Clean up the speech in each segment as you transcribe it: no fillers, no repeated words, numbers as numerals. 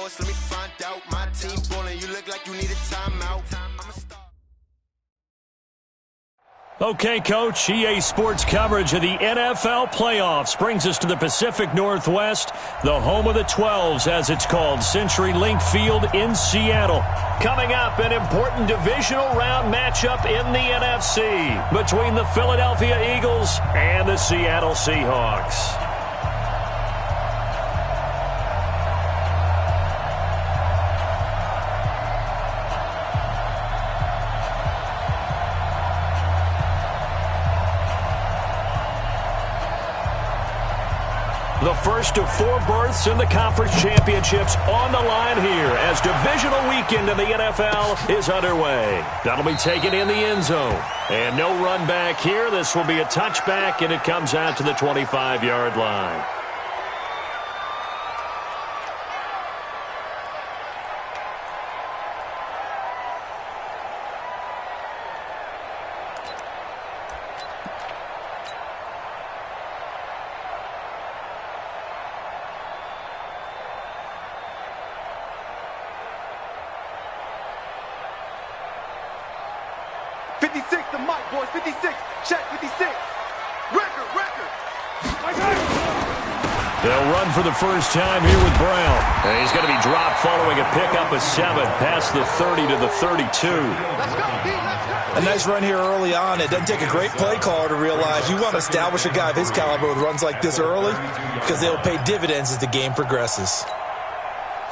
yours, let me find out. My team ballin', you look like you need a timeout. I'm a star. Okay, Coach, EA Sports coverage of the NFL playoffs brings us to the Pacific Northwest, the home of the 12s, as it's called, CenturyLink Field in Seattle. Coming up, an important divisional round matchup in the NFC between the Philadelphia Eagles and the Seattle Seahawks. The first of 4 berths in the conference championships on the line here as divisional weekend in the NFL is underway. That'll be taken in the end zone. And no run back here. This will be a touchback, and it comes out to the 25-yard line. They'll run for the first time here with Brown. And he's going to be dropped following a pickup of 7 past the 30 to the 32. A nice run here early on. It doesn't take a great play caller to realize you want to establish a guy of his caliber with runs like this early because they'll pay dividends as the game progresses.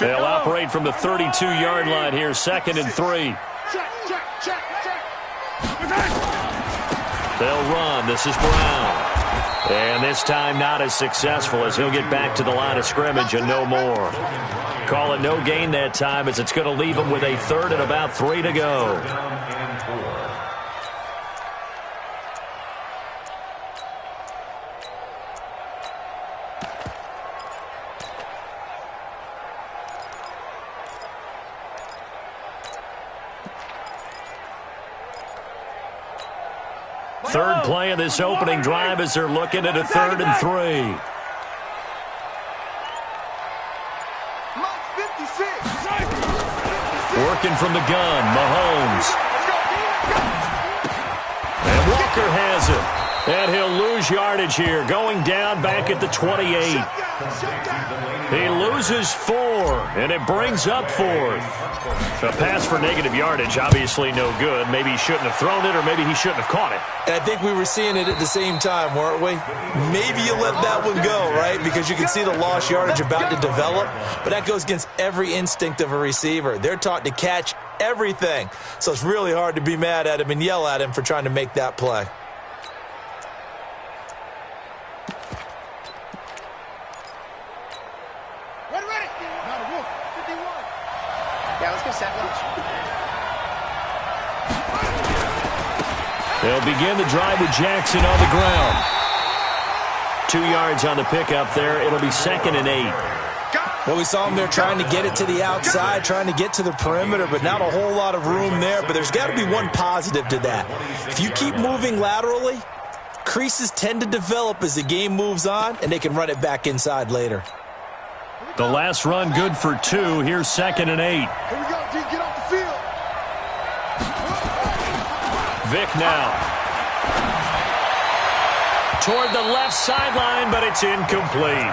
They'll operate from the 32-yard line here, 2nd and 3. They'll run. This is Brown. And this time not as successful as he'll get back to the line of scrimmage and no more. Call it no gain that time as it's going to leave him with a 3rd and about 3 to go. Third play of this opening drive as they're looking at a 3rd and 3. Working from the gun, Mahomes. And Walker has it. And he'll lose yardage here, going down back at the 28. He loses 4, and it brings up 4th. A pass for negative yardage, obviously no good. Maybe he shouldn't have thrown it, or maybe he shouldn't have caught it. And I think we were seeing it at the same time, weren't we? Maybe you let that one go, right? Because you can see the lost yardage about to develop. But that goes against every instinct of a receiver. They're taught to catch everything. So it's really hard to be mad at him and yell at him for trying to make that play. They'll begin the drive with Jackson on the ground. 2 yards on the pickup there. It'll be 2nd and 8. Well, we saw him there trying to get it to the outside, trying to get to the perimeter, but not a whole lot of room there. But there's got to be one positive to that. If you keep moving laterally, creases tend to develop as the game moves on, and they can run it back inside later. The last run good for 2. Here's 2nd and 8. Here we go, D. Get off the field. Vic now. Toward the left sideline, but it's incomplete.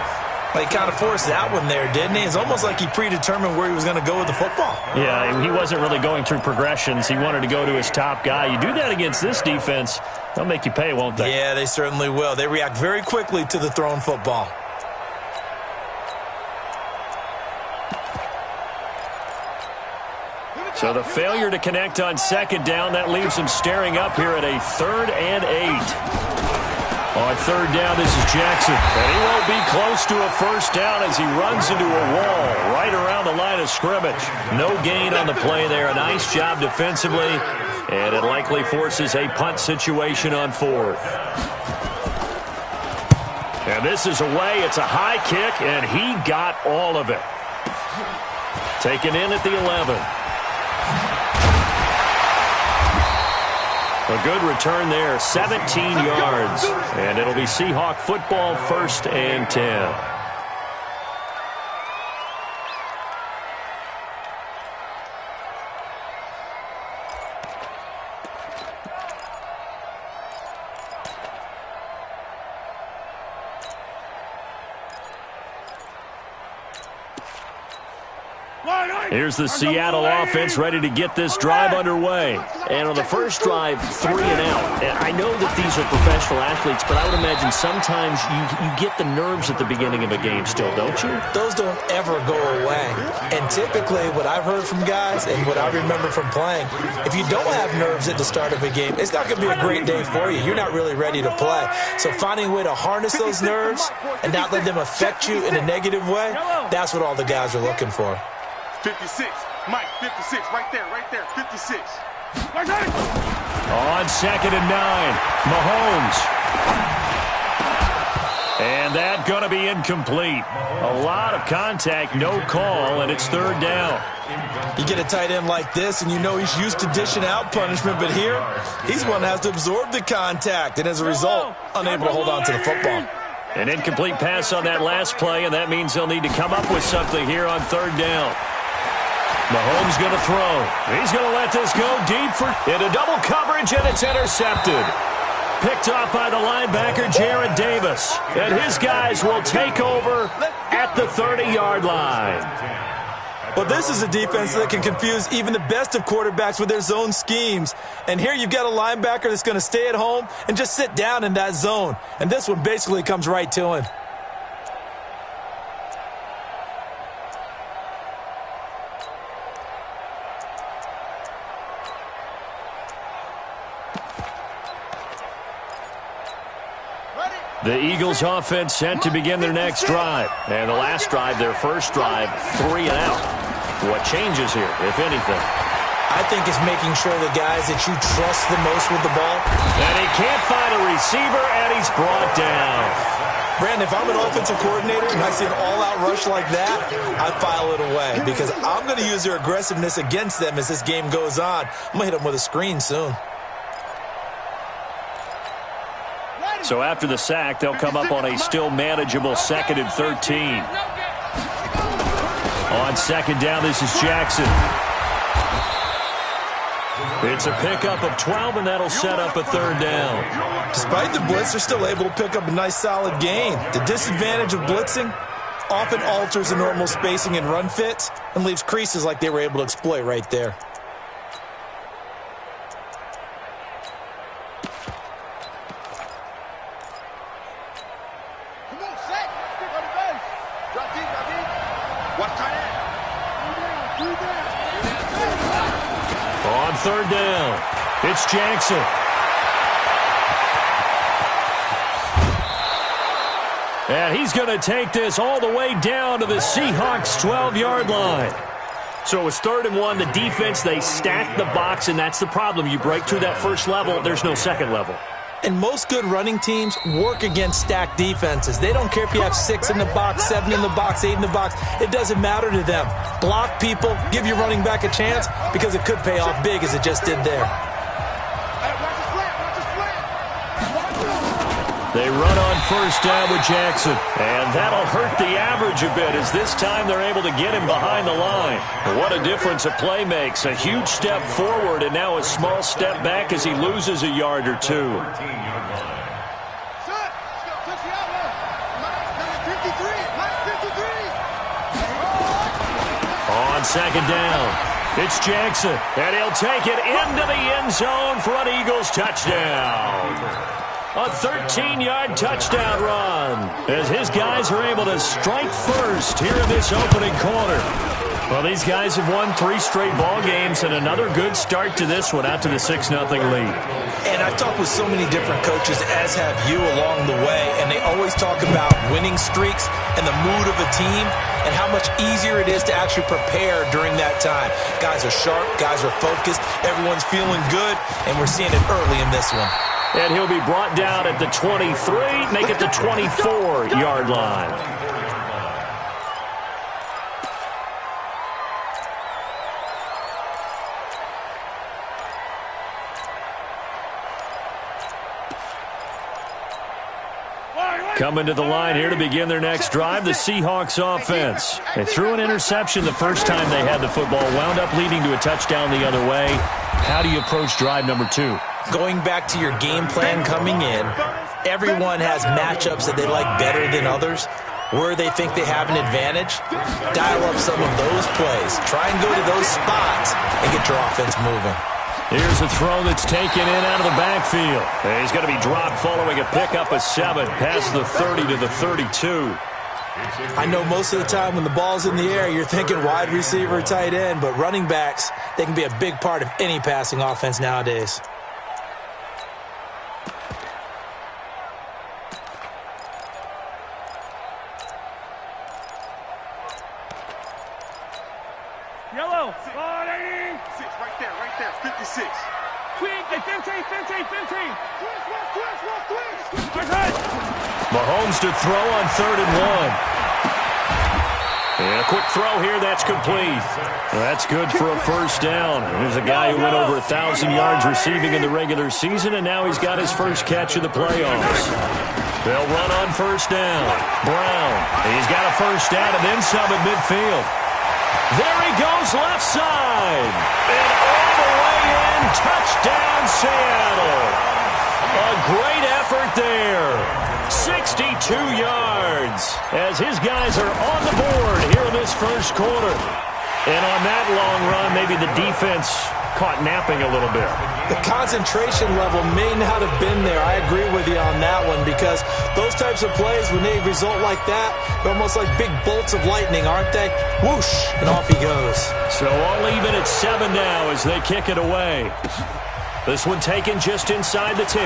Well, he kind of forced that one there, didn't he? It's almost like he predetermined where he was going to go with the football. Yeah, he wasn't really going through progressions. He wanted to go to his top guy. You do that against this defense, they'll make you pay, won't they? Yeah, they certainly will. They react very quickly to the thrown football. So the failure to connect on 2nd down, that leaves him staring up here at a 3rd and 8. On 3rd down, this is Jackson. And he won't be close to a first down as he runs into a wall right around the line of scrimmage. No gain on the play there. A nice job defensively. And it likely forces a punt situation on 4th. And this is away. It's a high kick, and he got all of it. Taken in at the 11. A good return there, 17 yards. And it'll be Seahawk football, 1st and 10. Here's the Seattle offense ready to get this drive underway. And on the first drive, 3 and out. And I know that these are professional athletes, but I would imagine sometimes you get the nerves at the beginning of a game still, don't you? Those don't ever go away. And typically, what I've heard from guys and what I remember from playing, if you don't have nerves at the start of a game, it's not going to be a great day for you. You're not really ready to play. So finding a way to harness those nerves and not let them affect you in a negative way, that's what all the guys are looking for. 56, Mike, 56, right there, 56. On 2nd and 9, Mahomes. And that going to be incomplete. A lot of contact, no call, and it's 3rd down. You get a tight end like this, and you know he's used to dishing out punishment, but here, he's one that has to absorb the contact, and as a result, unable to hold on to the football. An incomplete pass on that last play, and that means they'll need to come up with something here on 3rd down. Mahomes going to throw. He's going to let this go deep into double coverage, and it's intercepted. Picked off by the linebacker, Jared Davis. And his guys will take over at the 30-yard line. Well, this is a defense that can confuse even the best of quarterbacks with their zone schemes. And here you've got a linebacker that's going to stay at home and just sit down in that zone. And this one basically comes right to him. The Eagles offense sent to begin their next drive. And the last drive, their first drive, 3 and out. What changes here, if anything? I think it's making sure the guys that you trust the most with the ball. And he can't find a receiver, and he's brought down. Brandon, if I'm an offensive coordinator and I see an all-out rush like that, I file it away because I'm going to use their aggressiveness against them as this game goes on. I'm going to hit them with a screen soon. So after the sack, they'll come up on a still manageable 2nd and 13. On 2nd down, this is Jackson. It's a pickup of 12, and that'll set up a 3rd down. Despite the blitz, they're still able to pick up a nice solid gain. The disadvantage of blitzing often alters the normal spacing and run fits and leaves creases like they were able to exploit right there. On 3rd down, it's Jackson. And he's going to take this all the way down to the Seahawks' 12-yard line. So it was 3rd and 1. The defense, they stacked the box, and that's the problem. You break through that first level, there's no second level. And most good running teams work against stacked defenses. They don't care if you have 6 in the box, 7 in the box, 8 in the box. It doesn't matter to them. Block people, give your running back a chance because it could pay off big as it just did there. They run on 1st down with Jackson. And that'll hurt the average a bit as this time they're able to get him behind the line. What a difference a play makes. A huge step forward and now a small step back as he loses a yard or two. On 2nd down, it's Jackson. And he'll take it into the end zone for an Eagles touchdown. A 13-yard touchdown run as his guys are able to strike first here in this opening quarter. Well, these guys have won 3 straight ball games and another good start to this one out to the 6-0 lead. And I've talked with so many different coaches, as have you along the way, and they always talk about winning streaks and the mood of a team and how much easier it is to actually prepare during that time. Guys are sharp, guys are focused, everyone's feeling good, and we're seeing it early in this one. And he'll be brought down at the 23, make it the 24-yard line. Coming to the line here to begin their next drive, the Seahawks offense. They threw an interception the first time they had the football, wound up leading to a touchdown the other way. How do you approach drive number 2? Going back to your game plan coming in, everyone has matchups that they like better than others. where they think they have an advantage, dial up some of those plays. Try and go to those spots and get your offense moving. Here's a throw that's taken in out of the backfield. And he's going to be dropped following a pickup of 7 past the 30 to the 32. I know most of the time when the ball's in the air, you're thinking wide receiver, tight end, but running backs, they can be a big part of any passing offense nowadays. Yellow. 6, right there, 56. Quick, 15. Mahomes to throw on 3rd and 1. And a quick throw here, that's complete. That's good for a first down. There's a guy who went over 1,000 yards receiving in the regular season, and now he's got his first catch of the playoffs. They'll run on first down. Brown, he's got a first down and then some at midfield. There he goes, left side. And all the way in, touchdown Seattle. A great effort there. 62 yards as his guys are on the board here in this first quarter. And on that long run, maybe the defense caught napping a little bit. The concentration level may not have been there. I agree with you on that one because those types of plays, when they result like that, they're almost like big bolts of lightning, aren't they? Whoosh, and off he goes. So all even at 7 now as they kick it away. This one taken just inside the 10.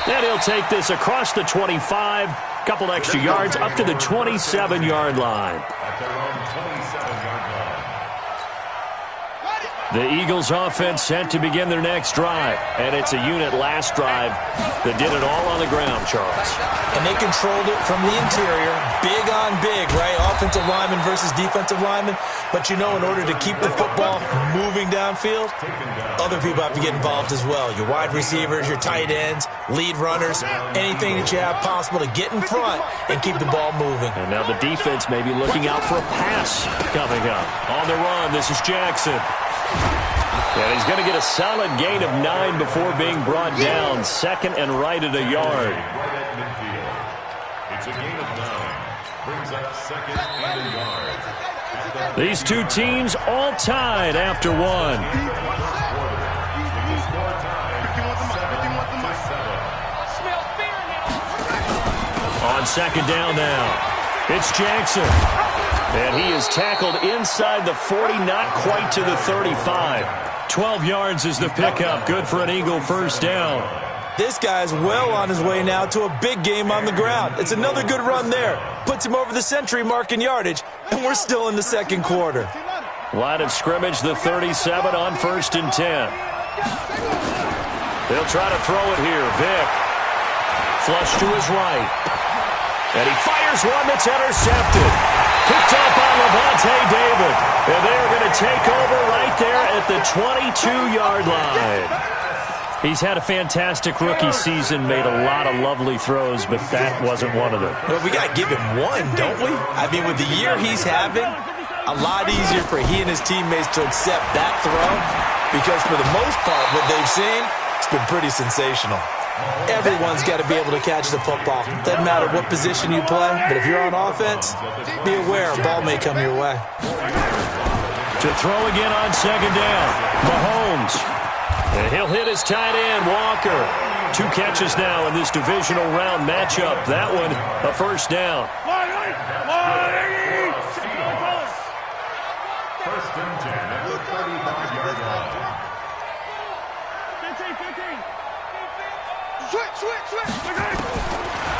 And he'll take this across the 25, couple extra yards up to the 27-yard line. The Eagles offense set to begin their next drive. And it's a unit last drive that did it all on the ground, Charles. And they controlled it from the interior. Big on big, right? Offensive lineman versus defensive lineman. But, you know, in order to keep the football moving downfield, other people have to get involved as well. Your wide receivers, your tight ends, lead runners, anything that you have possible to get in front and keep the ball moving. And now the defense may be looking out for a pass coming up. On the run, this is Jackson. And he's going to get a solid gain of 9 before being brought down. 2nd and right at a yard. It's a gain of 9. Brings up 2nd and a yard. These two teams all tied after 1. On 2nd down now, it's Jackson. And he is tackled inside the 40, not quite to the 35. 12 yards is the pickup. Good for an Eagle first down. This guy's well on his way now to a big game on the ground. It's another good run there. Puts him over the century mark in yardage, and we're still in the second quarter. Line of scrimmage, the 37 on 1st and 10. They'll try to throw it here. Vick. Flush to his right. And he fires one that's intercepted. Picked up by Levante David. And they're going to take over right there at the 22-yard line. He's had a fantastic rookie season, made a lot of lovely throws, but that wasn't one of them. Well, we got to give him one, don't we? I mean, with the year he's having, a lot easier for he and his teammates to accept that throw because for the most part, what they've seen, it's been pretty sensational. Everyone's got to be able to catch the football. Doesn't matter what position you play, but if you're on offense, be aware a ball may come your way. To throw again on 2nd down, Mahomes. And he'll hit his tight end, Walker. 2 catches now in this divisional round matchup. That one, a first down. First and 10 at the 35-yard line.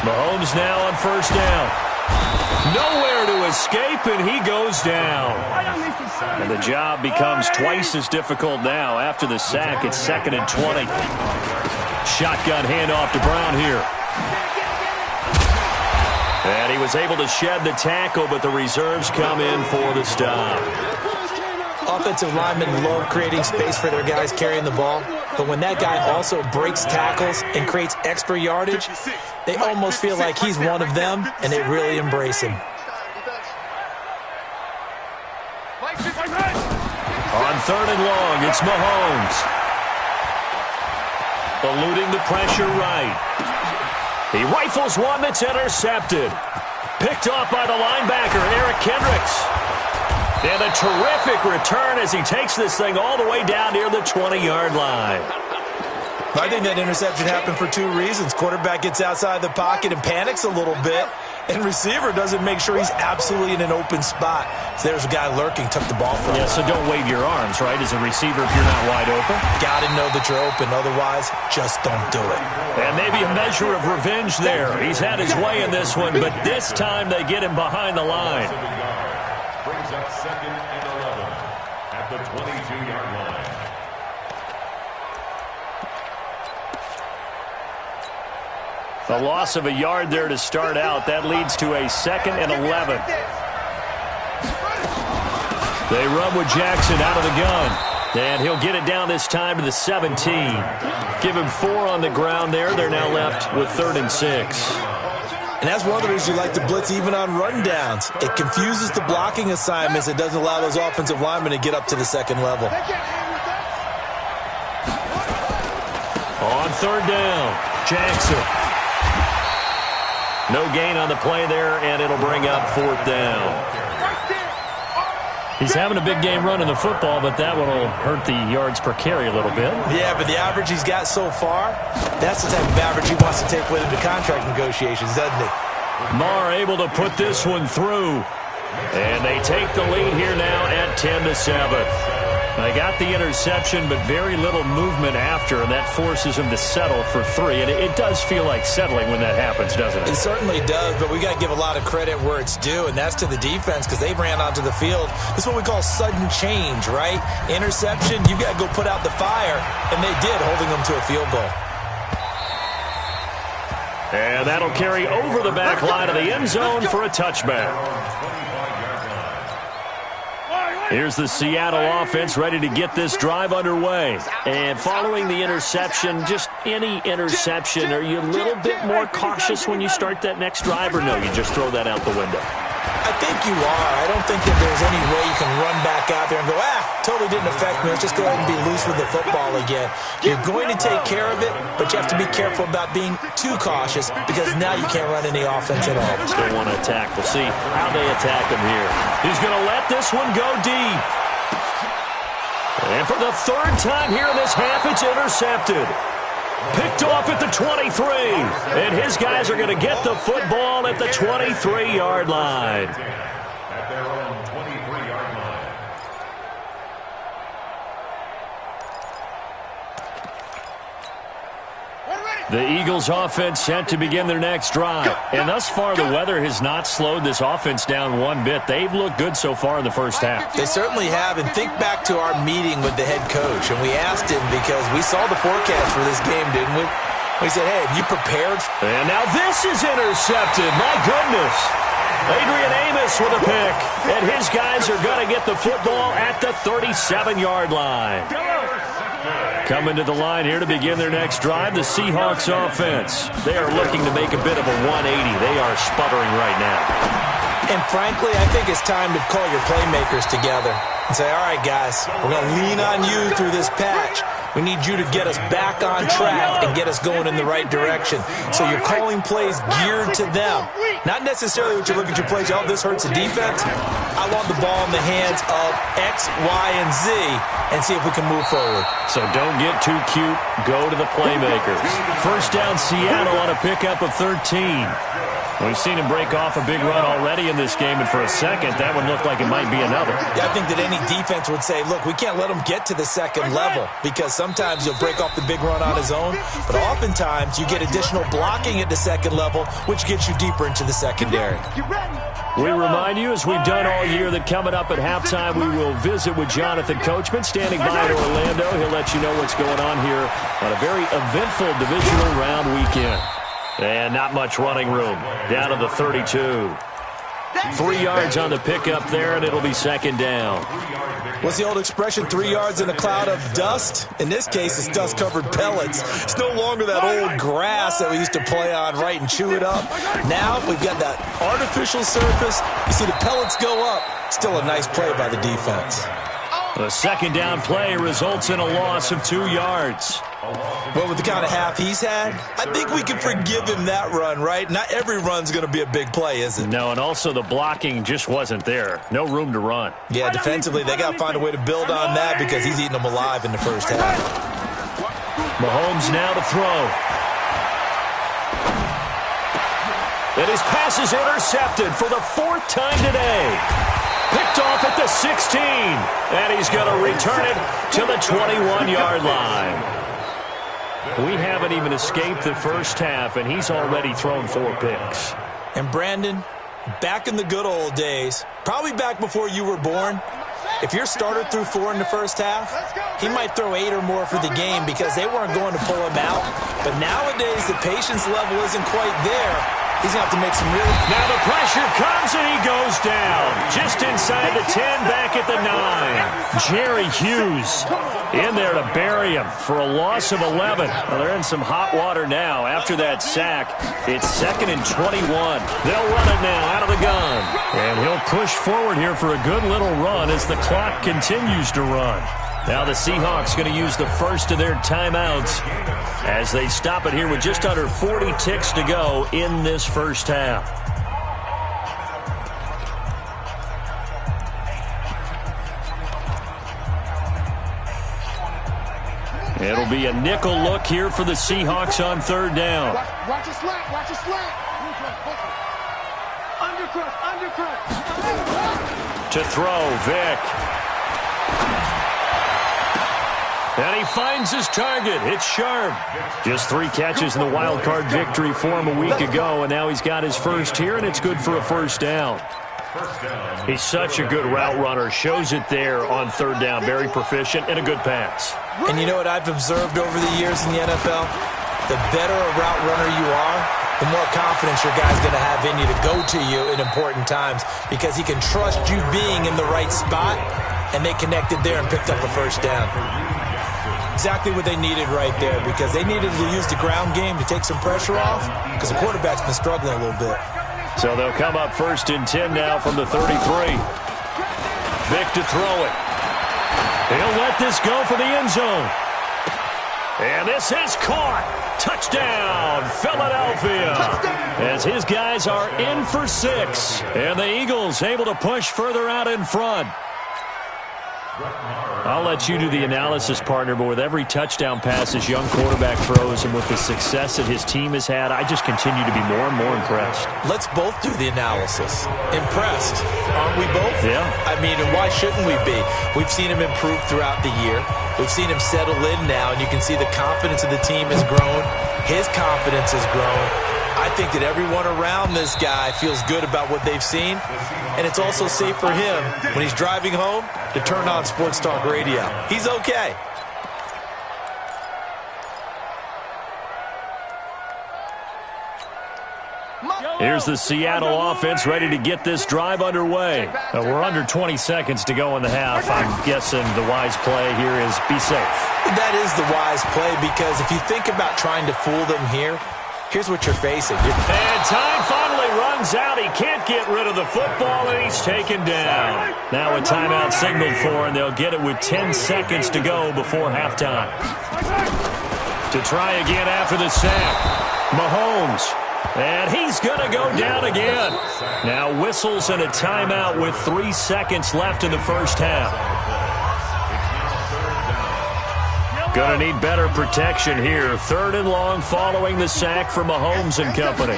Mahomes now on first down. Nowhere to escape, and he goes down. And the job becomes twice as difficult now. After the sack, it's 2nd and 20. Shotgun handoff to Brown here. And he was able to shed the tackle, but the reserves come in for the stop. Offensive linemen love creating space for their guys carrying the ball, but when that guy also breaks tackles and creates extra yardage, they almost feel like he's one of them, and they really embrace him. On 3rd and long, it's Mahomes. Eluding the pressure right. He rifles one that's intercepted. Picked off by the linebacker, Eric Kendricks. And a terrific return as he takes this thing all the way down near the 20-yard line. I think that interception happened for two reasons. Quarterback gets outside the pocket and panics a little bit, and receiver doesn't make sure he's absolutely in an open spot. So there's a guy lurking, took the ball from him. Yeah, so don't wave your arms, right, as a receiver if you're not wide open. Got to know that you're open. Otherwise, just don't do it. And maybe a measure of revenge there. He's had his way in this one, but this time they get him behind the line. Brings up 2nd and 11 at the 22-yard line. The loss of a yard there to start out. That leads to a 2nd and 11. They run with Jackson out of the gun. And he'll get it down this time to the 17. Give him 4 on the ground there. They're now left with 3rd and 6. And that's one of the reasons you like to blitz even on rundowns. It confuses the blocking assignments. It doesn't allow those offensive linemen to get up to the 2nd level. On 3rd down, Jackson. No gain on the play there, and it'll bring up 4th down. He's having a big game running the football, but that one will hurt the yards per carry a little bit. Yeah, but the average he's got so far, that's the type of average he wants to take with him to contract negotiations, doesn't he? Marr able to put this one through. And they take the lead here now at 10-7. They got the interception, but very little movement after, and that forces him to settle for 3. And it does feel like settling when that happens, doesn't it? It certainly does, but we got to give a lot of credit where it's due, and that's to the defense because they ran onto the field. This is what we call sudden change, right? Interception, you got to go put out the fire, and they did, holding them to a field goal. And that'll carry over the back line of the end zone for a touchback. Here's the Seattle offense ready to get this drive underway. And following the interception, just any interception, are you a little bit more cautious when you start that next drive, or no, you just throw that out the window? I think you are. I don't think that there's any way you can run back out there and go, totally didn't affect me. Let's just go ahead and be loose with the football again. You're going to take care of it, but you have to be careful about being too cautious because now you can't run any offense at all. Still want to attack. We'll see how they attack him here. He's going to let this one go deep. And for the 3rd time here in this half, it's intercepted. Picked off at the 23. And his guys are going to get the football at the 23-yard line. At their own 23-yard line. The Eagles offense set to begin their next drive. And thus far, the weather has not slowed this offense down one bit. They've looked good so far in the first half. They certainly have. And think back to our meeting with the head coach. And we asked him because we saw the forecast for this game, didn't we? We said, hey, have you prepared? And now this is intercepted. My goodness. Adrian Amos with a pick. And his guys are going to get the football at the 37-yard line. Coming to the line here to begin their next drive, the Seahawks offense. They are looking to make a bit of a 180. They are sputtering right now. And frankly, I think it's time to call your playmakers together and say, all right, guys, we're going to lean on you through this patch. We need you to get us back on track and get us going in the right direction. So you're calling plays geared to them. Not necessarily what you look at your plays, oh, this hurts the defense. I want the ball in the hands of X, Y, and Z and see if we can move forward. So don't get too cute. Go to the playmakers. First down, Seattle on a pickup of 13. We've seen him break off a big run already in this game, and for a second, that one looked like it might be another. Yeah, I think that any defense would say, look, we can't let him get to the second level because sometimes he'll break off the big run on his own, but oftentimes you get additional blocking at the second level, which gets you deeper into the secondary. We remind you, as we've done all year, that coming up at halftime, we will visit with Jonathan Coachman, standing by in Orlando. He'll let you know what's going on here on a very eventful divisional round weekend. And not much running room. Down to the 32. 3 yards on the pickup there, and it'll be 2nd down. What's the old expression, 3 yards in a cloud of dust? In this case, it's dust-covered pellets. It's no longer that old grass that we used to play on, right, and chew it up. Now we've got that artificial surface. You see the pellets go up. Still a nice play by the defense. The second down play results in a loss of 2 yards. Well, with the kind of half he's had, I think we can forgive him that run, right? Not every run's going to be a big play, is it? No, and also the blocking just wasn't there. No room to run. Yeah, defensively, they got to find a way to build on that because he's eating them alive in the first half. Mahomes now to throw. And his pass is intercepted for the 4th time today. Picked off at the 16. And he's going to return it to the 21-yard line. We haven't even escaped the first half, and he's already thrown 4 picks. And Brandon, back in the good old days, probably back before you were born, if your starter threw 4 in the first half, he might throw 8 or more for the game because they weren't going to pull him out. But nowadays, the patience level isn't quite there. He's going to have to make some really... Now the pressure comes, and he goes down. Just inside the 10, back at the 9. Jerry Hughes in there to bury him for a loss of 11. Well, they're in some hot water now. After that sack, it's 2nd and 21. They'll run it now out of the gun. And he'll push forward here for a good little run as the clock continues to run. Now the Seahawks going to use the first of their timeouts as they stop it here with just under 40 ticks to go in this first half. It'll be a nickel look here for the Seahawks on 3rd down. Watch it slant, watch it slant. Undercut. To throw, Vic. And he finds his target. It's Sharp. Just 3 catches in the wild card victory for him a week ago, and now he's got his first here, and it's good for a first down. He's such a good route runner. Shows it there on 3rd down. Very proficient and a good pass. And you know what I've observed over the years in the NFL? The better a route runner you are, the more confidence your guy's going to have in you to go to you in important times because he can trust you being in the right spot, and they connected there and picked up a first down. Exactly what they needed right there because they needed to use the ground game to take some pressure off because the quarterback's been struggling a little bit. So they'll come up 1st and 10 now from the 33. Vic to throw it. He'll let this go for the end zone. And this is caught. Touchdown, Philadelphia. As his guys are in for 6. And the Eagles able to push further out in front. I'll let you do the analysis, partner, but with every touchdown pass this young quarterback throws and with the success that his team has had, I just continue to be more and more impressed. Let's both do the analysis. Impressed, aren't we both? Yeah. I mean, and why shouldn't we be? We've seen him improve throughout the year. We've seen him settle in now, and you can see the confidence of the team has grown. His confidence has grown. I think that everyone around this guy feels good about what they've seen, and it's also safe for him when he's driving home to turn on Sports Talk Radio. He's okay. Here's the Seattle offense ready to get this drive underway. We're under 20 seconds to go in the half. I'm guessing the wise play here is be safe. That is the wise play because if you think about trying to fool them here, here's what you're facing. And time finally runs out. He can't get rid of the football, and he's taken down. Now a timeout signaled for, and they'll get it with 10 seconds to go before halftime. To try again after the sack, Mahomes. And he's going to go down again. Now whistles and a timeout with 3 seconds left in the first half. Going to need better protection here. 3rd and long following the sack for Mahomes and company.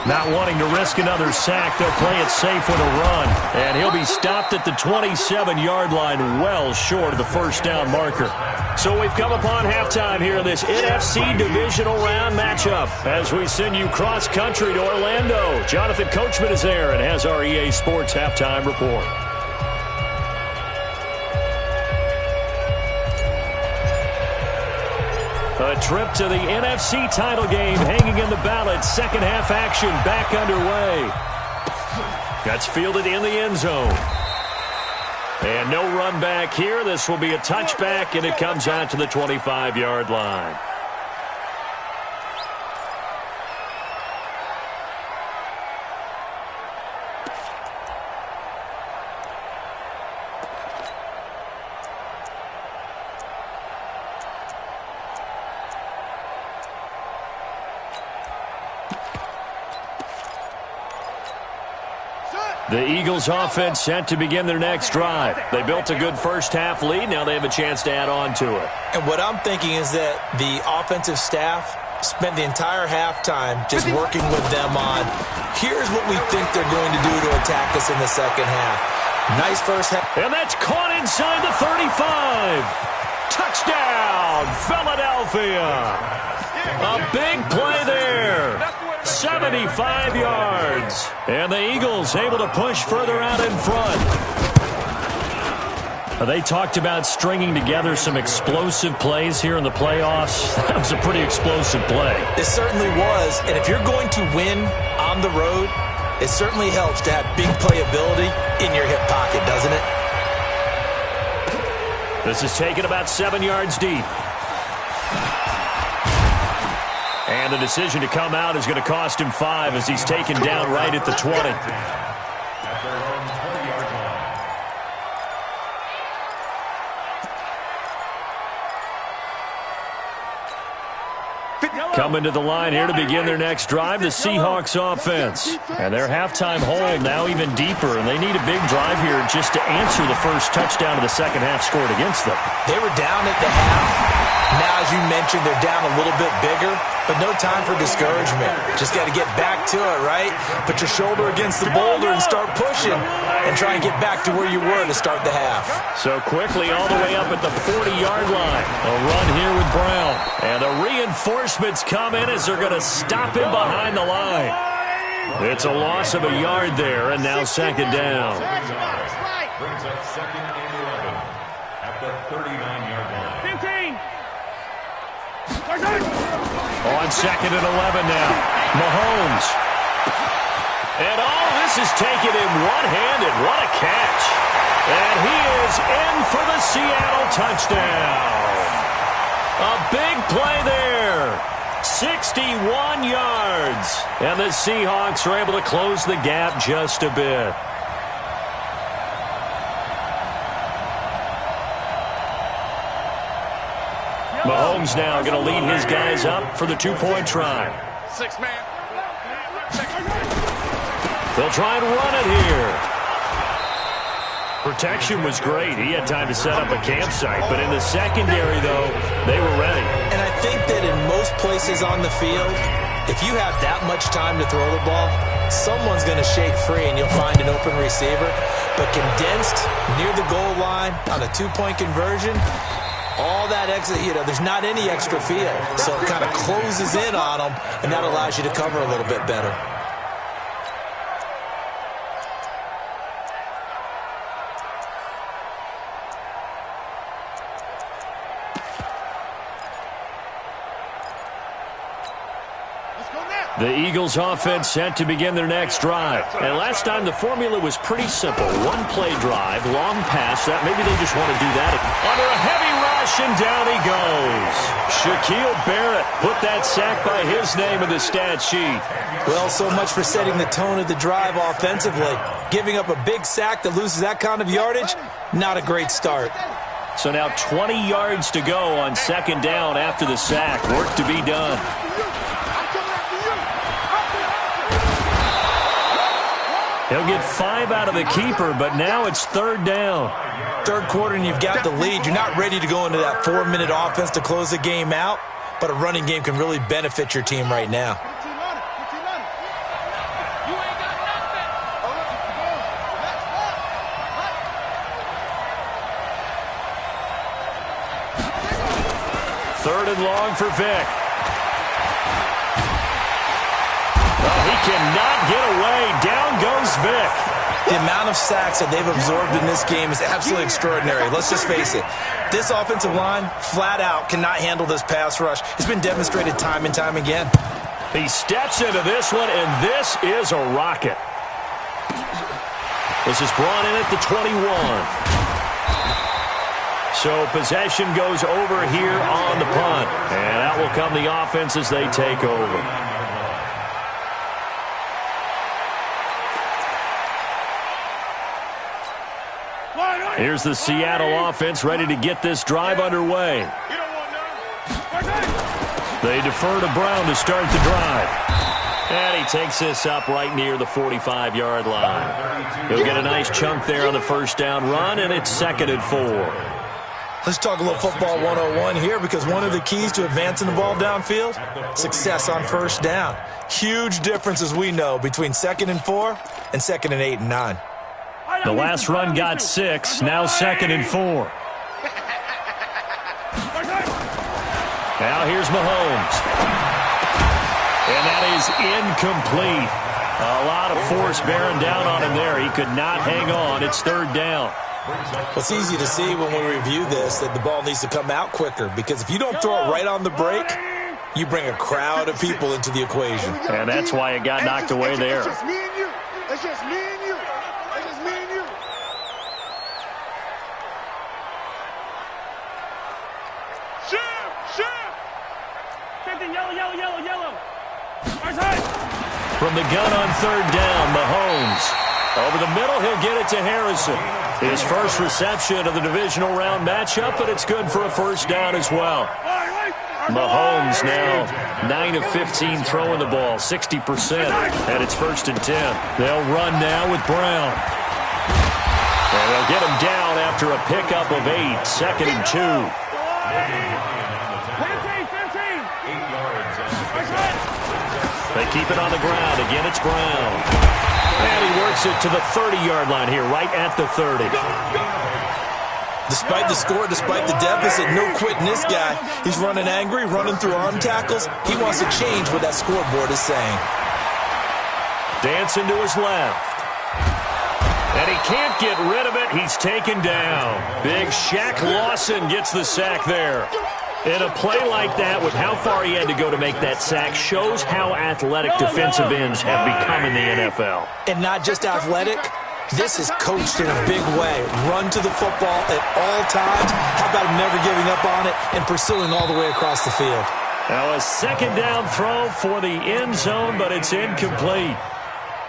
Not wanting to risk another sack, they'll play it safe with a run. And he'll be stopped at the 27-yard line, well short of the first down marker. So we've come upon halftime here in this NFC Divisional Round matchup as we send you cross-country to Orlando. Jonathan Coachman is there and has our EA Sports Halftime Report. A trip to the NFC title game hanging in the balance. Second half action back underway. That's fielded in the end zone. And no run back here. This will be a touchback, and it comes out to the 25-yard line. The Eagles offense set to begin their next drive. They built a good first-half lead. Now they have a chance to add on to it. And what I'm thinking is that the offensive staff spent the entire halftime just working with them on, here's what we think they're going to do to attack us in the second half. Nice first half. And that's caught inside the 35. Touchdown, Philadelphia. A big play there. 75 yards. And the Eagles able to push further out in front. They talked about stringing together some explosive plays here in the playoffs. That was a pretty explosive play. It certainly was. And if you're going to win on the road, it certainly helps to have big playability in your hip pocket, doesn't it? This is taken about 7 yards deep. And the decision to come out is going to cost him 5 as he's taken down right at the 20. Coming to the line here to begin their next drive, the Seahawks offense. And their halftime hole now even deeper, and they need a big drive here just to answer the first touchdown of the second half scored against them. They were down at the half. Now, as you mentioned, they're down a little bit bigger, but no time for discouragement. Just got to get back to it, right? Put your shoulder against the boulder and start pushing and try and get back to where you were to start the half. So quickly all the way up at the 40-yard line. A run here with Brown. And the reinforcements come in as they're going to stop him behind the line. It's a loss of a yard there, and now second down. Brings up second and 11 at the 39-yard line. 15. On second and 11 now. Mahomes. And this is taken in one-handed. What a catch. And he is in for the Seattle touchdown. A big play there. 61 yards. And the Seahawks are able to close the gap just a bit. Mahomes now going to lead his guys up for the two-point try. 6 man. They'll try and run it here. Protection was great. He had time to set up a campsite. But in the secondary, though, they were ready. And I think that in most places on the field, if you have that much time to throw the ball, someone's going to shake free and you'll find an open receiver. But condensed near the goal line on a two-point conversion, all that exit, there's not any extra field. So it kind of closes in on them, and that allows you to cover a little bit better. The Eagles offense set to begin their next drive. And last time the formula was pretty simple. One play drive, long pass. That maybe they just want to do that. Under a heavy rush, and down he goes. Shaquille Barrett put that sack by his name in the stat sheet. Well, so much for setting the tone of the drive offensively. Giving up a big sack that loses that kind of yardage, not a great start. So now 20 yards to go on second down after the sack. Work to be done. He'll get 5 out of the keeper, but now it's third down. Third quarter and you've got the lead. You're not ready to go into that 4-minute offense to close the game out, but a running game can really benefit your team right now. Third and long for Vic. He cannot get away. Down goes Vic. The amount of sacks that they've absorbed in this game is absolutely extraordinary. Let's just face it. This offensive line, flat out, cannot handle this pass rush. It's been demonstrated time and time again. He steps into this one, and this is a rocket. This is brought in at the 21. So possession goes over here on the punt. And out will come the offense as they take over. Here's the Seattle offense ready to get this drive underway. They defer to Brown to start the drive. And he takes this up right near the 45-yard line. He'll get a nice chunk there on the first down run, and it's 2nd and 4. Let's talk a little football 101 here, because one of the keys to advancing the ball downfield, success on first down. Huge difference, as we know, between 2nd and 4 and 2nd and 8 and 9. The last run got 6, now 2nd and 4. Now here's Mahomes. And that is incomplete. A lot of force bearing down on him there. He could not hang on. It's 3rd down. Well, it's easy to see when we review this that the ball needs to come out quicker, because if you don't throw it right on the break, you bring a crowd of people into the equation. And that's why it got knocked away there. It's just me and you. It's just me and you. It's just me and you. Shift. Same thing, yellow. From the gun on 3rd down, Mahomes. Over the middle, he'll get it to Harrison. His first reception of the divisional round matchup, but it's good for a first down as well. Mahomes now 9 of 15 throwing the ball, 60%, and it's 1st and 10. They'll run now with Brown. And they'll get him down after a pickup of 8, 2nd and 2. They keep it on the ground. Again, it's Brown. And he works it to the 30-yard line here, right at the 30. Despite the score, despite the deficit, no quitting this guy. He's running angry, running through arm tackles. He wants to change what that scoreboard is saying. Dancing to his left. And he can't get rid of it. He's taken down. Big Shaq Lawson gets the sack there. And a play like that, with how far he had to go to make that sack, shows how athletic defensive ends have become in the NFL. And not just athletic, this is coached in a big way. Run to the football at all times. How about him never giving up on it and pursuing all the way across the field? Now a 2nd down throw for the end zone, but it's incomplete.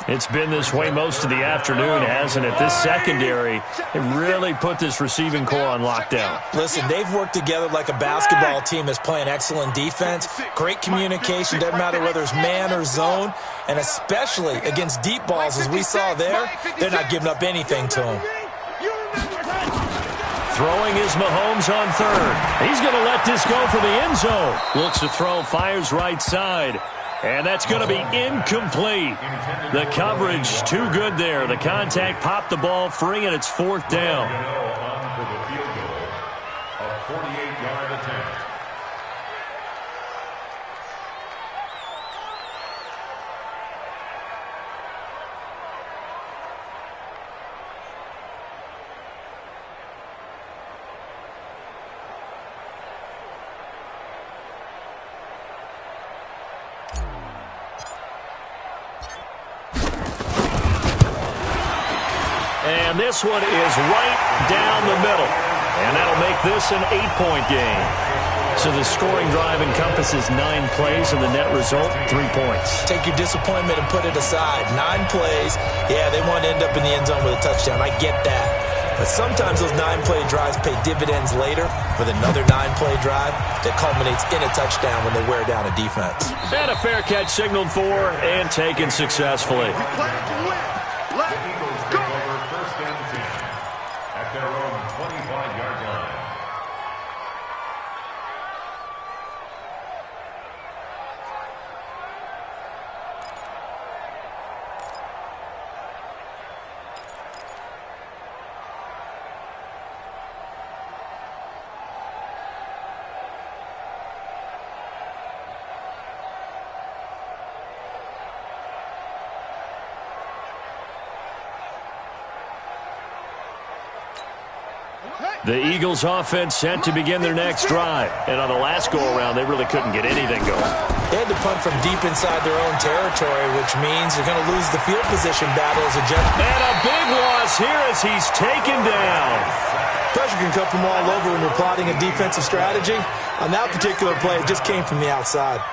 It's been this way most of the afternoon, hasn't it? This secondary, it really put this receiving core on lockdown. Listen, they've worked together like a basketball team that's playing excellent defense. Great communication, doesn't matter whether it's man or zone. And especially against deep balls, as we saw there, they're not giving up anything to them. Throwing is Mahomes on 3rd. He's going to let this go for the end zone. Looks to throw, fires right side. And that's going to be incomplete. The coverage too good there. The contact popped the ball free, and it's 4th down. On for the field goal, a 48-yard attempt. And this one is right down the middle. And that'll make this an 8-point game. So the scoring drive encompasses 9 plays, and the net result, 3 points. Take your disappointment and put it aside. 9 plays. Yeah, they want to end up in the end zone with a touchdown. I get that. But sometimes those 9-play drives pay dividends later with another 9-play drive that culminates in a touchdown when they wear down a defense. And a fair catch signaled for and taken successfully. At their own 25-yard line. The Eagles offense set to begin their next drive. And on the last go-around, they really couldn't get anything going. They had to punt from deep inside their own territory, which means they're going to lose the field position battle as a judge. And a big loss here as he's taken down. Pressure can come from all over when you're plotting a defensive strategy. On that particular play, it just came from the outside.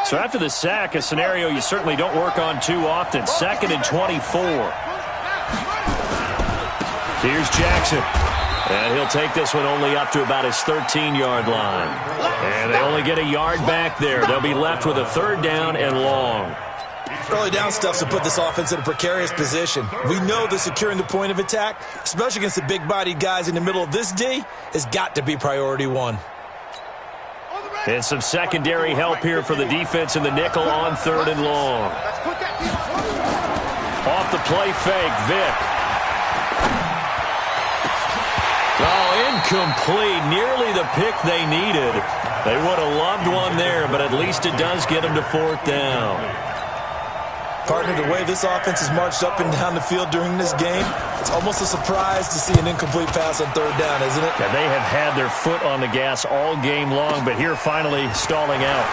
So after the sack, a scenario you certainly don't work on too often. 2nd and 24. Here's Jackson. And he'll take this one only up to about his 13-yard line. And they only get a yard back there. They'll be left with a 3rd down and long. Early down stuff to put this offense in a precarious position. We know that securing the point of attack, especially against the big-bodied guys in the middle of this D, has got to be priority 1. And some secondary help here for the defense in the nickel on 3rd and long. Off the play fake, Vick. Oh, incomplete. Nearly the pick they needed. They would have loved one there, but at least it does get them to 4th down. Partner, the way this offense has marched up and down the field during this game, it's almost a surprise to see an incomplete pass on 3rd down, isn't it? Yeah, they have had their foot on the gas all game long, but here finally stalling out.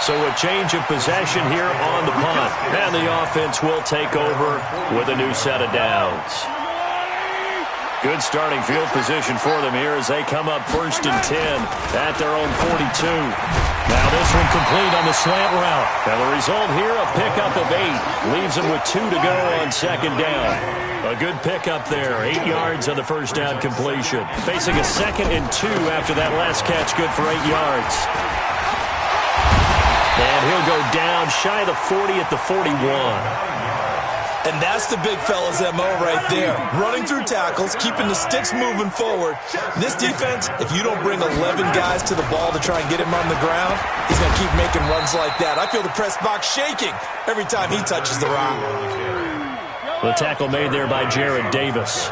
So a change of possession here on the punt. And the offense will take over with a new set of downs. Good starting field position for them here as they come up 1st and 10 at their own 42. Now this one complete on the slant route. Now the result here, a pickup of 8. Leaves them with 2 to go on 2nd down. A good pickup there. 8 yards on the 1st down completion. Facing a 2nd and 2 after that last catch. Good for 8 yards. And he'll go down shy of the 40 at the 41. And that's the big fella's MO right there. Running through tackles, keeping the sticks moving forward. This defense, if you don't bring 11 guys to the ball to try and get him on the ground, he's going to keep making runs like that. I feel the press box shaking every time he touches the rock. The tackle made there by Jared Davis.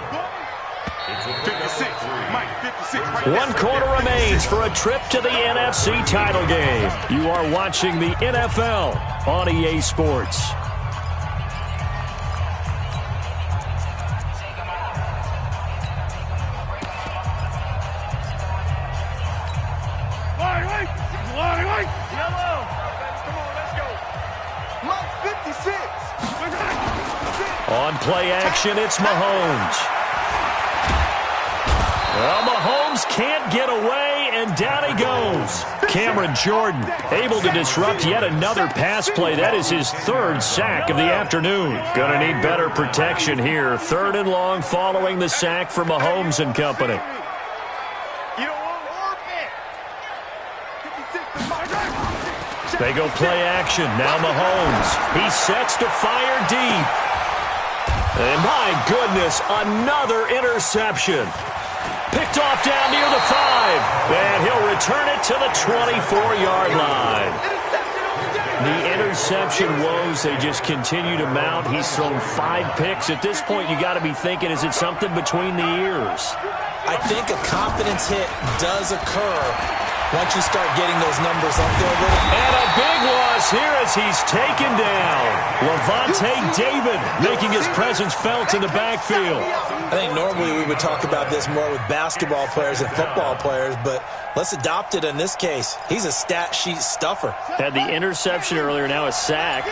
56, Mike, 56 right there. 1 quarter remains for a trip to the NFC title game. You are watching the NFL on EA Sports. On play action, it's Mahomes. Well, Mahomes can't get away, and down he goes. Cameron Jordan able to disrupt yet another pass play. That is his 3rd sack of the afternoon. Gonna need better protection here. 3rd and long following the sack for Mahomes and company. They go play action. Now Mahomes. He sets to fire deep. And my goodness, another interception. Picked off down near the 5. And he'll return it to the 24-yard line. The interception woes, they just continue to mount. He's thrown 5 picks. At this point, you got to be thinking, is it something between the ears? I think a confidence hit does occur once you start getting those numbers up there a little. And a big loss here as he's taken down. Levante David making his presence felt in the backfield. I think normally we would talk about this more with basketball players and football players, but let's adopt it in this case. He's a stat sheet stuffer. Had the interception earlier, now a sack.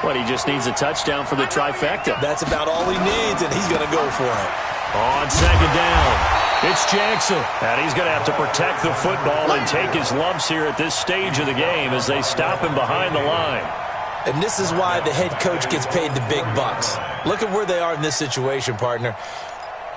What, he just needs a touchdown for the trifecta. That's about all he needs, and he's going to go for it. On 2nd down. It's Jackson, and he's going to have to protect the football and take his lumps here at this stage of the game as they stop him behind the line. And this is why the head coach gets paid the big bucks. Look at where they are in this situation, partner.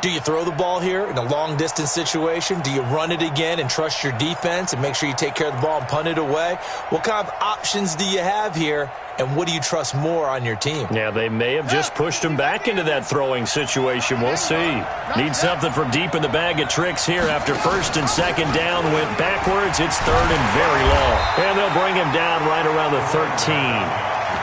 Do you throw the ball here in a long-distance situation? Do you run it again and trust your defense and make sure you take care of the ball and punt it away? What kind of options do you have here, and what do you trust more on your team? Yeah, they may have just pushed him back into that throwing situation. We'll see. Need something from deep in the bag of tricks here after 1st and 2nd down. Went backwards. It's 3rd and very long. And they'll bring him down right around the 13.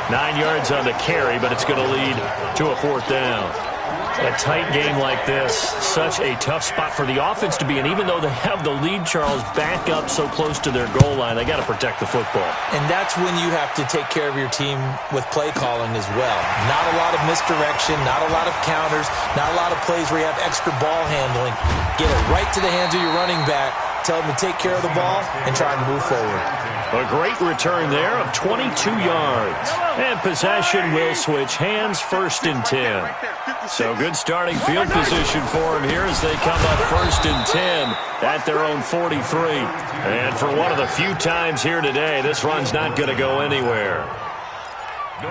9 yards on the carry, but it's going to lead to a 4th down. A tight game like this, such a tough spot for the offense to be in. Even though they have the lead, Charles, back up so close to their goal line, they got to protect the football. And that's when you have to take care of your team with play calling as well. Not a lot of misdirection, not a lot of counters, not a lot of plays where you have extra ball handling. Get it right to the hands of your running back, tell them to take care of the ball, and try and move forward. A great return there of 22 yards. And possession will switch hands, 1st and 10. So good starting field position for him here as they come up 1st and 10 at their own 43. And for one of the few times here today, this run's not going to go anywhere.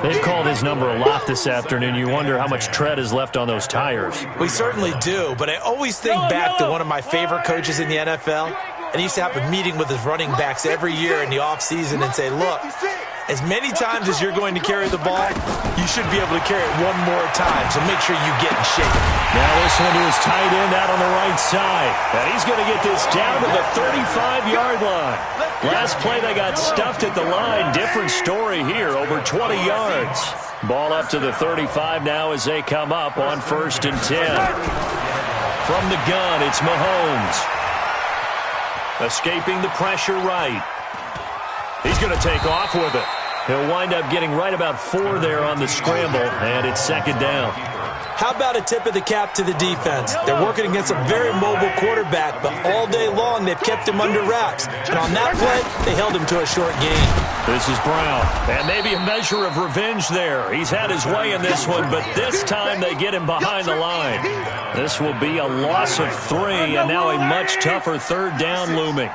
They've called his number a lot this afternoon. You wonder how much tread is left on those tires. We certainly do, but I always think back to one of my favorite coaches in the NFL, and he used to have a meeting with his running backs every year in the offseason and say, look, as many times as you're going to carry the ball, you should be able to carry it one more time, so make sure you get in shape. Now this one to his tight end out on the right side. And he's going to get this down to the 35-yard line. Last play they got stuffed at the line. Different story here, over 20 yards. Ball up to the 35 now as they come up on 1st and 10. From the gun, it's Mahomes. Escaping the pressure right. He's going to take off with it. He'll wind up getting right about 4 there on the scramble, and it's 2nd down. How about a tip of the cap to the defense? They're working against a very mobile quarterback, but all day long they've kept him under wraps. And on that play, they held him to a short gain. This is Brown, and maybe a measure of revenge there. He's had his way in this one, but this time they get him behind the line. This will be a loss of 3, and now a much tougher 3rd down looming.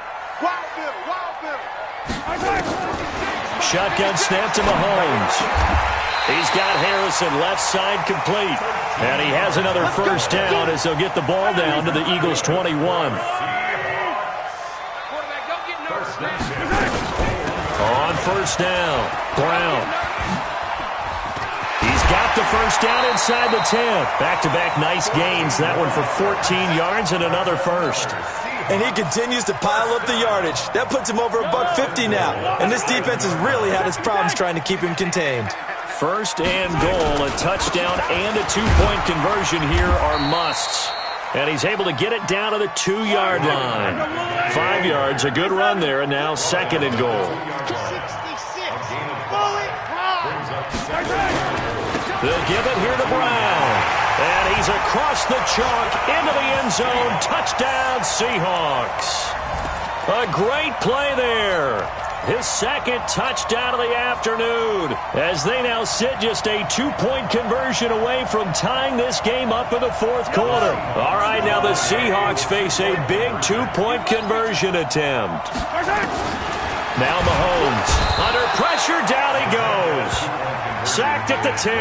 Shotgun snap to Mahomes. He's got Harrison left side complete. And he has another 1st down as they'll get the ball down to the Eagles' 21. On 1st down, Brown. He's got the 1st down inside the 10. Back-to-back nice gains. That one for 14 yards and another 1st. And he continues to pile up the yardage. That puts him over $150 now. And this defense has really had its problems trying to keep him contained. 1st and goal, a touchdown and a 2-point conversion here are musts. And he's able to get it down to the 2-yard line. 5 yards, a good run there, and now 2nd and goal. They'll give it here to Brown. And he's across the chalk into the end zone. Touchdown, Seahawks. A great play there. His 2nd touchdown of the afternoon as they now sit just a 2-point conversion away from tying this game up in the 4th quarter. All right, now the Seahawks face a big 2-point conversion attempt. Now Mahomes. Under pressure, down he goes. Sacked at the 10.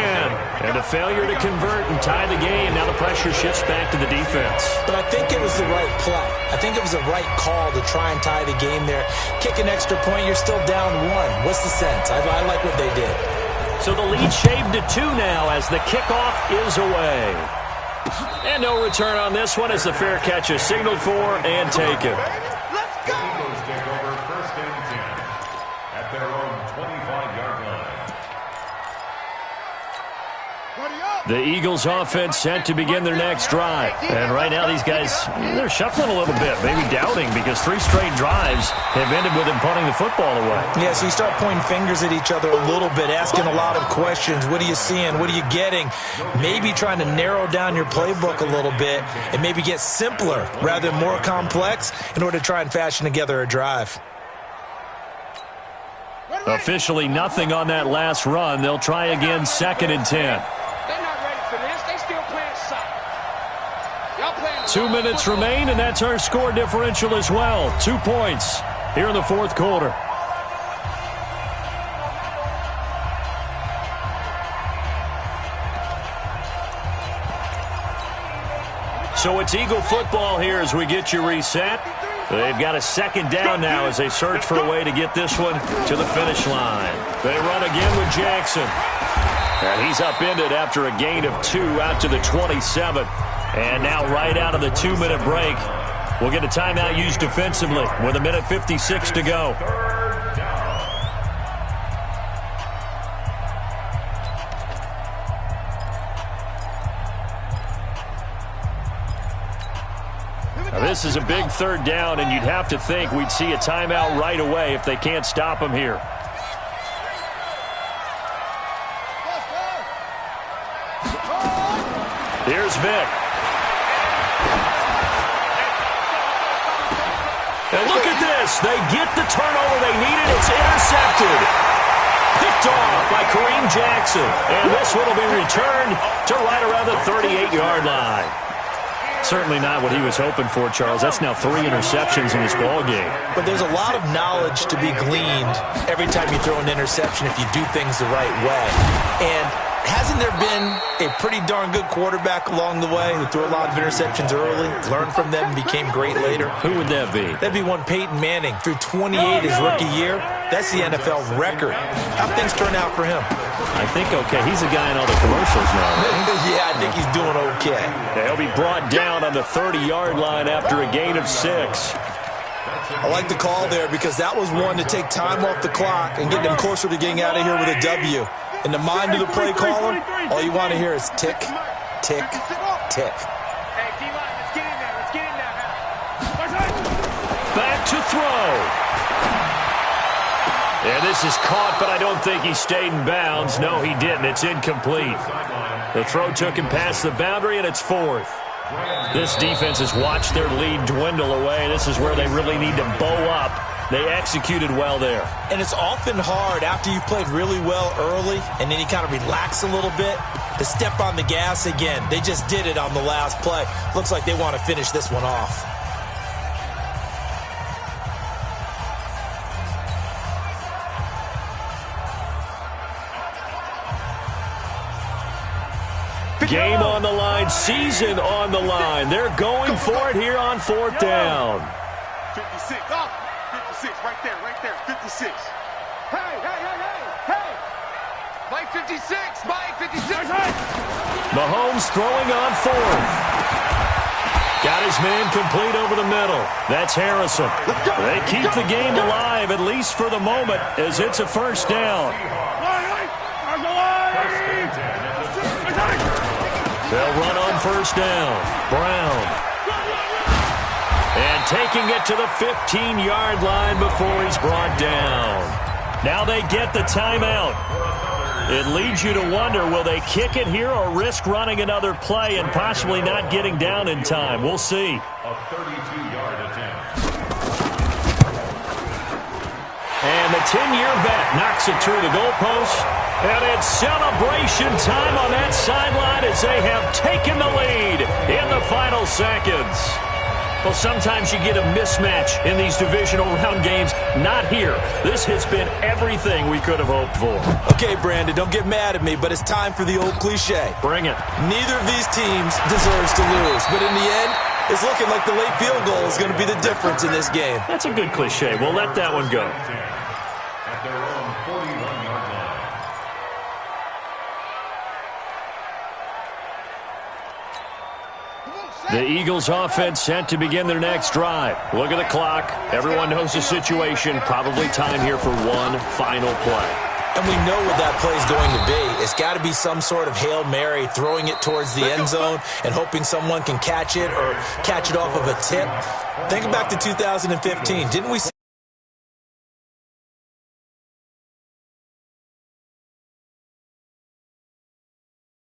And a failure to convert and tie the game. Now the pressure shifts back to the defense. But I think it was the right play. I think it was the right call to try and tie the game there. Kick an extra point, you're still down 1. What's the sense? I like what they did. So the lead shaved to 2 now as the kickoff is away. And no return on this one as the fair catch is signaled for and taken. Let's go! Eagles take over 1st and 10 at their own 25-yard line. The Eagles offense set to begin their next drive. And right now these guys, they're shuffling a little bit, maybe doubting because 3 straight drives have ended with them punting the football away. Yeah, so you start pointing fingers at each other a little bit, asking a lot of questions. What are you seeing? What are you getting? Maybe trying to narrow down your playbook a little bit and maybe get simpler rather than more complex in order to try and fashion together a drive. Officially nothing on that last run. They'll try again 2nd and 10. 2 minutes remain, and that's our score differential as well. 2 points here in the 4th quarter. So it's Eagle football here as we get you reset. They've got a 2nd down now as they search for a way to get this one to the finish line. They run again with Jackson. And he's upended after a gain of 2 out to the 27. And now right out of the 2-minute break, we'll get a timeout used defensively with 1:56 to go. Now this is a big 3rd down, and you'd have to think we'd see a timeout right away if they can't stop him here. Here's Vic. And look at this. They get the turnover they needed. It's intercepted. Picked off by Kareem Jackson. And this one will be returned to right around the 38-yard line. Certainly not what he was hoping for, Charles. That's now 3 interceptions in this ball game. But there's a lot of knowledge to be gleaned every time you throw an interception if you do things the right way. And hasn't there been a pretty darn good quarterback along the way who threw a lot of interceptions early, learned from them, and became great later? Who would that be? That'd be one Peyton Manning. Threw 28 his rookie year. That's the NFL record. How'd things turn out for him? I think okay. He's a guy in all the commercials now, right? Yeah, I think he's doing okay. He'll be brought down on the 30-yard line after a gain of 6. I like the call there because that was one to take time off the clock and get them closer to getting out of here with a W. In the mind of the play caller, all you want to hear is tick, tick, tick. Hey, D-line, let's get in there. Let's get in there. Back to throw. And this is caught, but I don't think he stayed in bounds. No, he didn't. It's incomplete. The throw took him past the boundary, and it's 4th. This defense has watched their lead dwindle away. This is where they really need to bow up. They executed well there. And it's often hard after you've played really well early and then you kind of relax a little bit to step on the gas again. They just did it on the last play. Looks like they want to finish this one off. Game on the line, season on the line. They're going for it here on 4th down. 56, oh, 56, right there, 56. Hey, hey, hey, hey, hey. Mike 56, Mike 56. Mahomes throwing on 4th. Got his man complete over the middle. That's Harrison. They keep the game alive, at least for the moment, as it's a 1st down. They'll run on 1st down. Brown. And taking it to the 15-yard line before he's brought down. Now they get the timeout. It leads you to wonder, will they kick it here or risk running another play and possibly not getting down in time? We'll see. A 32-yard attempt. And the 10-year vet knocks it through the goalpost. And it's celebration time on that sideline as they have taken the lead in the final seconds. Well, sometimes you get a mismatch in these divisional round games. Not here. This has been everything we could have hoped for. Okay, Brandon, don't get mad at me, but it's time for the old cliche. Bring it. Neither of these teams deserves to lose, but in the end, it's looking like the late field goal is going to be the difference in this game. That's a good cliche. We'll let that one go. At their own 41-yard line. The Eagles offense set to begin their next drive. Look at the clock. Everyone knows the situation. Probably time here for one final play. And we know what that play is going to be. It's got to be some sort of Hail Mary, throwing it towards the end zone and hoping someone can catch it or catch it off of a tip. Think back to 2015. Didn't we see